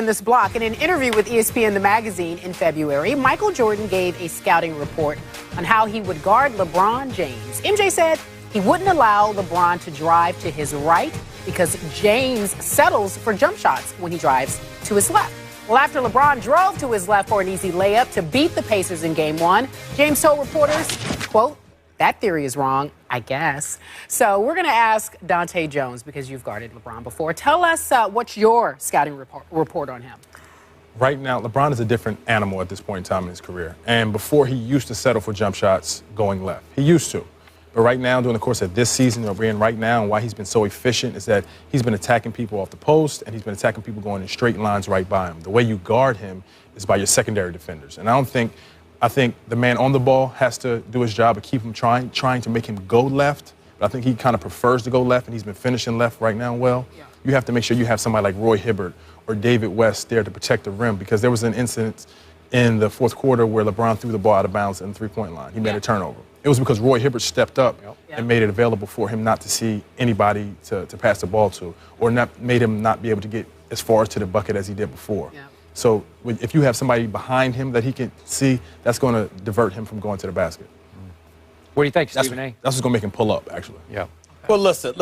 ran this block. In an interview with ESPN The Magazine in February, Michael Jordan gave a scouting report on how he would guard LeBron James. MJ said he wouldn't allow LeBron to drive to his right because James settles for jump shots when he drives to his left. Well, after LeBron drove to his left for an easy layup to beat the Pacers in Game 1, James told reporters, quote, "That theory is wrong, I guess." So we're going to ask Dante Jones, because you've guarded LeBron before. Tell us what's your scouting report on him. Right now, LeBron is a different animal at this point in time in his career. And before, he used to settle for jump shots going left. He used to. But right now, during the course of this season that we're in right now, and why he's been so efficient is that he's been attacking people off the post, and he's been attacking people going in straight lines right by him. The way you guard him is by your secondary defenders. And I think the man on the ball has to do his job of keep him trying to make him go left. But I think he kind of prefers to go left, and he's been finishing left right now well. Yeah. You have to make sure you have somebody like Roy Hibbert or David West there to protect the rim, because there was an incident in the fourth quarter where LeBron threw the ball out of bounds in the three-point line. He made a turnover. It was because Roy Hibbert stepped up and made it available for him not to see anybody to pass the ball to, or made him not be able to get as far to the bucket as he did before. Yeah. So if you have somebody behind him that he can see, that's going to divert him from going to the basket. What do you think, Stephen A? That's what's going to make him pull up, actually. Yeah. Well, listen.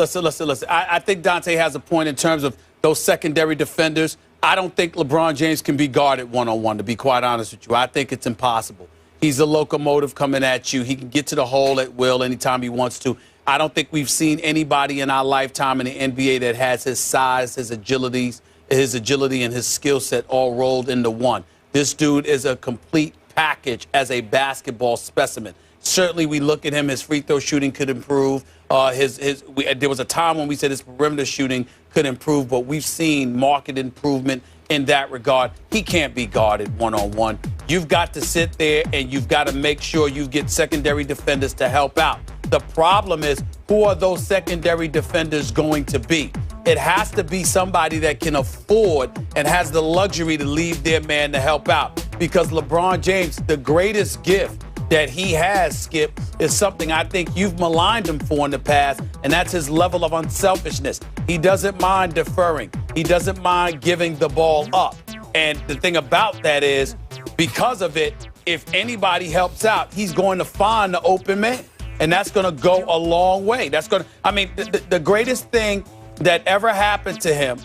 I think Dante has a point in terms of those secondary defenders. I don't think LeBron James can be guarded one-on-one, to be quite honest with you. I think it's impossible. He's a locomotive coming at you. He can get to the hole at will anytime he wants to. I don't think we've seen anybody in our lifetime in the NBA that has his size, his agility, and his skill set all rolled into one. This dude is a complete package as a basketball specimen. Certainly, we look at him, his free throw shooting could improve. There was a time when we said his perimeter shooting could improve, but we've seen marked improvement in that regard. He can't be guarded one-on-one. You've got to sit there and you've got to make sure you get secondary defenders to help out. The problem is, who are those secondary defenders going to be? It has to be somebody that can afford and has the luxury to leave their man to help out. Because LeBron James, the greatest gift that he has, Skip, is something I think you've maligned him for in the past, and that's his level of unselfishness. He doesn't mind deferring. He doesn't mind giving the ball up. And the thing about that is, because of it, if anybody helps out, he's going to find the open man. And that's going to go a long way. The greatest thing that ever happened to him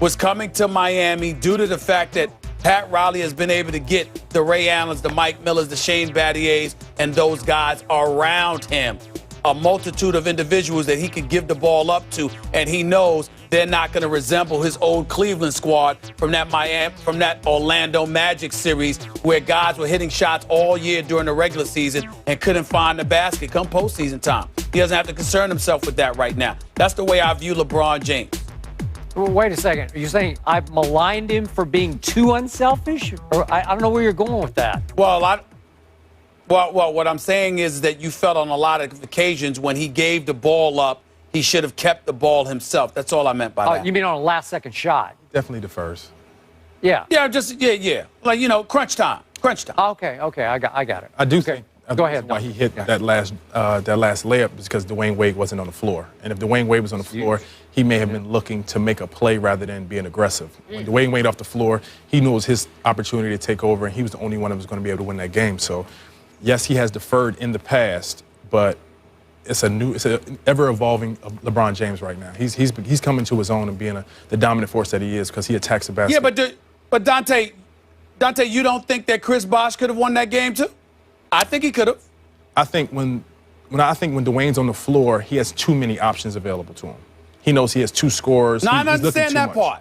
was coming to Miami due to the fact that Pat Riley has been able to get the Ray Allens, the Mike Millers, the Shane Battiers, and those guys around him. A multitude of individuals that he could give the ball up to, and he knows they're not going to resemble his old Cleveland squad from that Orlando Magic series where guys were hitting shots all year during the regular season and couldn't find the basket come postseason time. He doesn't have to concern himself with that right now. That's the way I view LeBron James. Well, wait a second. Are you saying I've maligned him for being too unselfish? Or I don't know where you're going with that. Well, what I'm saying is that you felt on a lot of occasions when he gave the ball up, he should have kept the ball himself. That's all I meant by that. You mean on a last-second shot? Definitely defers. Yeah. Yeah, yeah. Like, crunch time. Okay, I got it. I do think. Go ahead. Why he hit that last layup is because Dwayne Wade wasn't on the floor. And if Dwayne Wade was on the floor, he may have been looking to make a play rather than being aggressive. When Dwayne Wade off the floor, he knew it was his opportunity to take over, and he was the only one that was going to be able to win that game. So, yes, he has deferred in the past, but it's an ever-evolving LeBron James right now. He's coming to his own and being the dominant force that he is because he attacks the basket. Yeah, but Dante, you don't think that Chris Bosh could have won that game too? I think he could have. I think when Dwayne's on the floor, he has too many options available to him. He knows he has two scorers. No, I understand that part.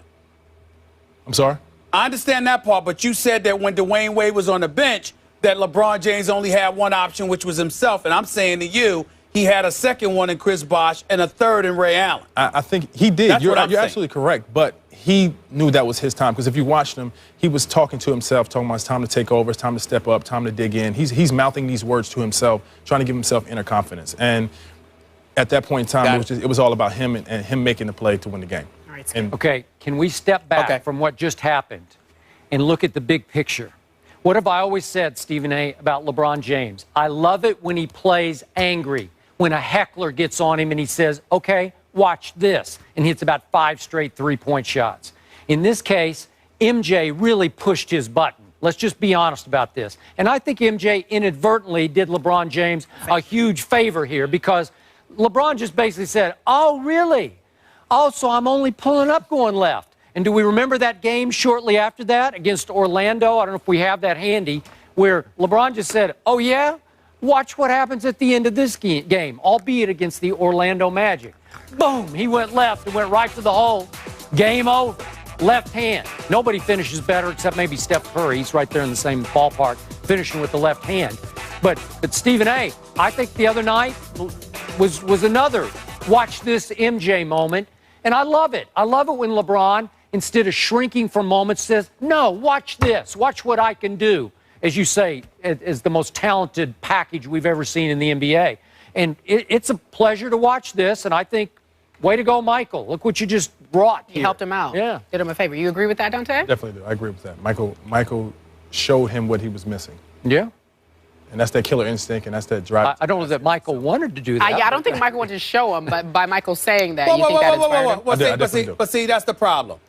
I'm sorry? I understand that part, but you said that when Dwayne Wade was on the bench, that LeBron James only had one option, which was himself. And I'm saying to you, he had a second one in Chris Bosh and a third in Ray Allen. I think he did. That's you're what I'm saying. absolutely correct. But he knew that was his time, because if you watched him, he was talking to himself, talking about it's time to take over, it's time to step up, time to dig in. He's mouthing these words to himself, trying to give himself inner confidence. And at that point in time, it was all about him and him making the play to win the game. All right, okay, can we step back from what just happened and look at the big picture? What have I always said, Stephen A., about LeBron James? I love it when he plays angry, when a heckler gets on him and he says, okay, watch this, and hits about 5 straight three-point shots. In this case, MJ really pushed his button. Let's just be honest about this. And I think MJ inadvertently did LeBron James a huge favor here because LeBron just basically said, oh, really? Oh, so I'm only pulling up going left. And do we remember that game shortly after that against Orlando? I don't know if we have that handy, where LeBron just said, oh, yeah? Watch what happens at the end of this game, albeit against the Orlando Magic. Boom, he went left and went right to the hole. Game over. Left hand. Nobody finishes better except maybe Steph Curry. He's right there in the same ballpark, finishing with the left hand. But Stephen A., I think the other night was another watch this MJ moment. And I love it. I love it when LeBron, instead of shrinking from moments, says, no, watch this. Watch what I can do. As you say, is the most talented package we've ever seen in the NBA. And it's a pleasure to watch this. And I think, way to go, Michael. Look what you just brought here. He helped him out. Yeah. Did him a favor. You agree with that, Dante? Definitely do. I agree with that. Michael showed him what he was missing. Yeah. And that's that killer instinct, and that's that drive. I don't know that Michael wanted to do that. Yeah, I don't think Michael wanted to show him, but by Michael saying that, you think that inspired him? But see, that's the problem.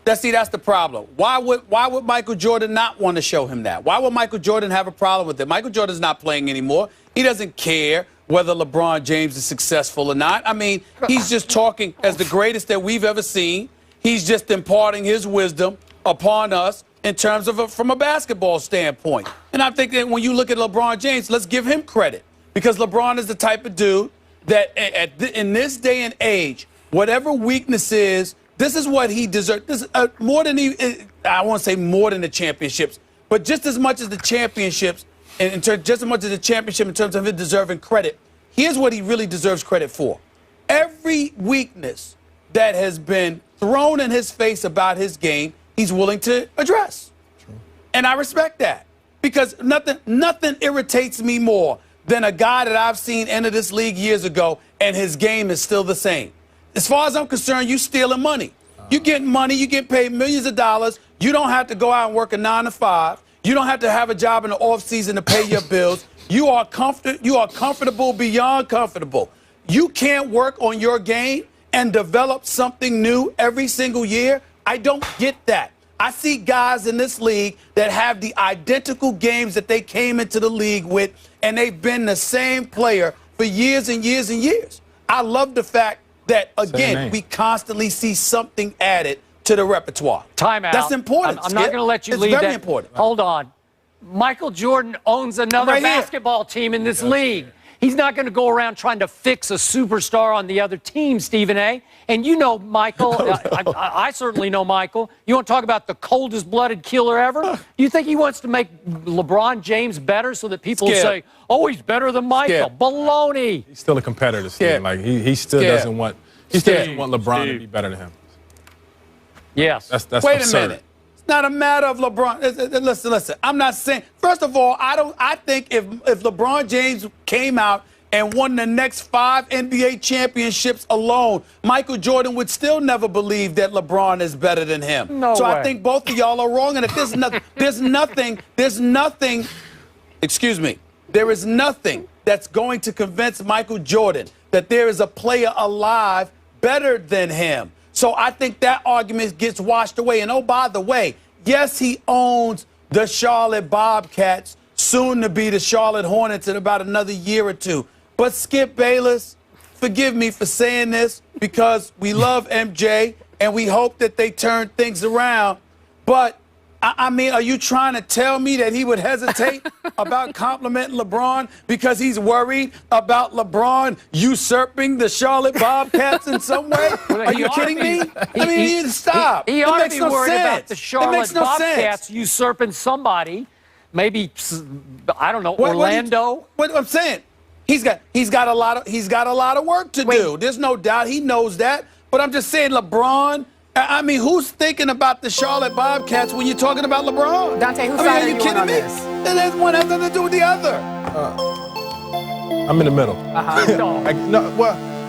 That's the problem. Why would Michael Jordan not want to show him that? Why would Michael Jordan have a problem with it? Michael Jordan's not playing anymore. He doesn't care whether LeBron James is successful or not. I mean, he's just talking as the greatest that we've ever seen. He's just imparting his wisdom upon us in terms of from a basketball standpoint. And I think that when you look at LeBron James, let's give him credit, because LeBron is the type of dude that in this day and age, whatever weakness is, this is what he deserves. This more than I won't say more than the championships, but just as much as the championships, just as much as the championship in terms of him deserving credit. Here's what he really deserves credit for: every weakness that has been thrown in his face about his game, he's willing to address. True. And I respect that, because nothing irritates me more than a guy that I've seen enter this league years ago and his game is still the same. As far as I'm concerned, you stealing money. You getting money, you get paid millions of dollars. You don't have to go out and work a 9 to 5. You don't have to have a job in the off season to pay your bills. You are comfortable beyond comfortable. You can't work on your game and develop something new every single year. I don't get that. I see guys in this league that have the identical games that they came into the league with, and they've been the same player for years and years and years. I love the fact that, again, we constantly see something added to the repertoire. Time out. That's important. I'm not going to let you leave that. It's very important. Hold on. Michael Jordan owns another basketball team in this league. He's not going to go around trying to fix a superstar on the other team, Stephen A. And you know Michael. I certainly know Michael. You want to talk about the coldest-blooded killer ever? You think he wants to make LeBron James better so that people will say, oh, he's better than Michael? Baloney. He's still a competitor, Steve. Like he still doesn't want LeBron to be better than him. Yes. That's Wait absurd. a minute. It's not a matter of LeBron. Listen. I'm not saying. First of all, I think if LeBron James came out and won the next 5 NBA championships alone, Michael Jordan would still never believe that LeBron is better than him. No way. I think both of y'all are wrong. And if there's nothing. Excuse me. There is nothing that's going to convince Michael Jordan that there is a player alive better than him. So I think that argument gets washed away. And oh, by the way, yes, he owns the Charlotte Bobcats, soon to be the Charlotte Hornets in about another year or two. But Skip Bayless, forgive me for saying this, because we love MJ and we hope that they turn things around. But I mean, are you trying to tell me that he would hesitate about complimenting LeBron because he's worried about LeBron usurping the Charlotte Bobcats in some way? Are you kidding me? I mean, stop. He ought to be worried about the Charlotte Bobcats usurping somebody. Maybe, I don't know, Orlando. What I'm saying, he's got a lot of work to do. There's no doubt he knows that. But I'm just saying, LeBron. I mean, who's thinking about the Charlotte Bobcats when you're talking about LeBron? Dante, whose side are you kidding on me? this? And one has nothing to do with the other. I'm in the middle.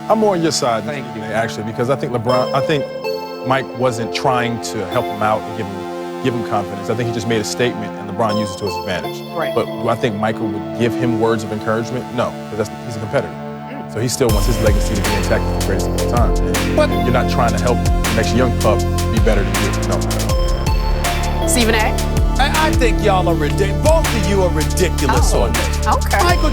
I'm more on your side, actually, because I think Mike wasn't trying to help him out and give him confidence. I think he just made a statement, and LeBron used it to his advantage. Right. But do I think Michael would give him words of encouragement? No, because he's a competitor. So he still wants his legacy to be intact for the greatest of all time. But you're not trying to help the next young pup be better than you. No. Stephen A.? I think y'all are ridiculous. Both of you are ridiculous on this. Okay. Michael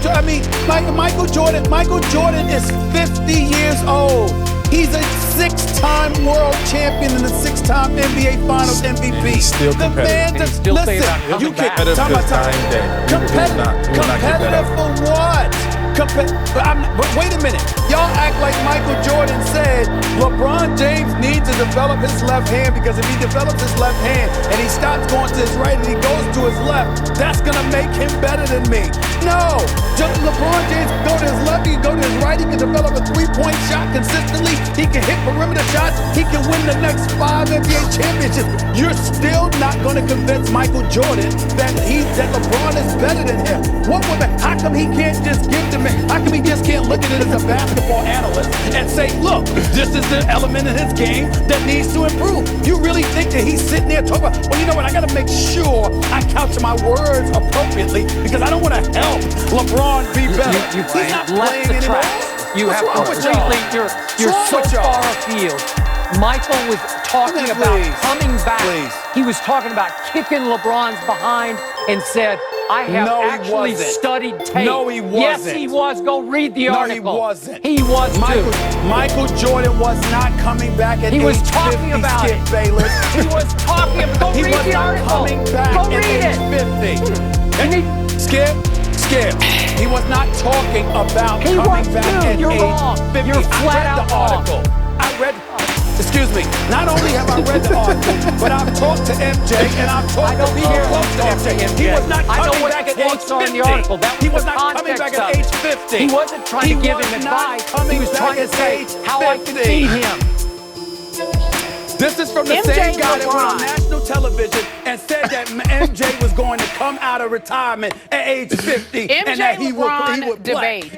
Jordan is 50 years old. He's a 6-time world champion and a 6-time NBA Finals MVP. And he's still competitive. Listen, you can't. Competitive for what? But wait a minute. Y'all act like Michael Jordan said LeBron James needs to develop his left hand because if he develops his left hand and he stops going to his right and he goes to his left, that's going to make him better than me. No. Just LeBron James can go to his left, he can go to his right, he can develop a three-point shot consistently, he can hit perimeter shots, he can win the next 5 NBA championships. You're still not going to convince Michael Jordan that LeBron is better than him. How come he can't just give to me? How come he just can't look at it as a basketball analyst and say, look, this is the element in his game that needs to improve? You really think that he's sitting there talking about, well, you know what, I got to make sure I couch my words appropriately because I don't want to help LeBron be better. He's not playing anymore. You have completely, you're so far afield. Michael was talking about coming back. He was talking about kicking LeBron's behind and said, I have actually studied tape. No, he wasn't. Yes, he was. Go read the article. No, he wasn't. He was too. Michael Jordan was not coming back at age 50. He was talking about it. He was talking about it. Go read the article. Coming back Go at read age 50. Skip. He was not talking about coming back at age 50. You're flat out wrong. Excuse me, not only have I read the article, but I've talked to MJ and I've talked to people close to MJ. He was not coming back at age 50. He was not coming back at age 50. He wasn't trying to give him advice. He was trying to say how I can feed him. This is from the same guy that went on national television and said that MJ was going to come out of retirement at age 50 and that he would debate.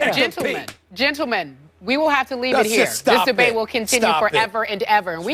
Gentlemen, we will have to leave it here. This debate will continue forever and ever. And we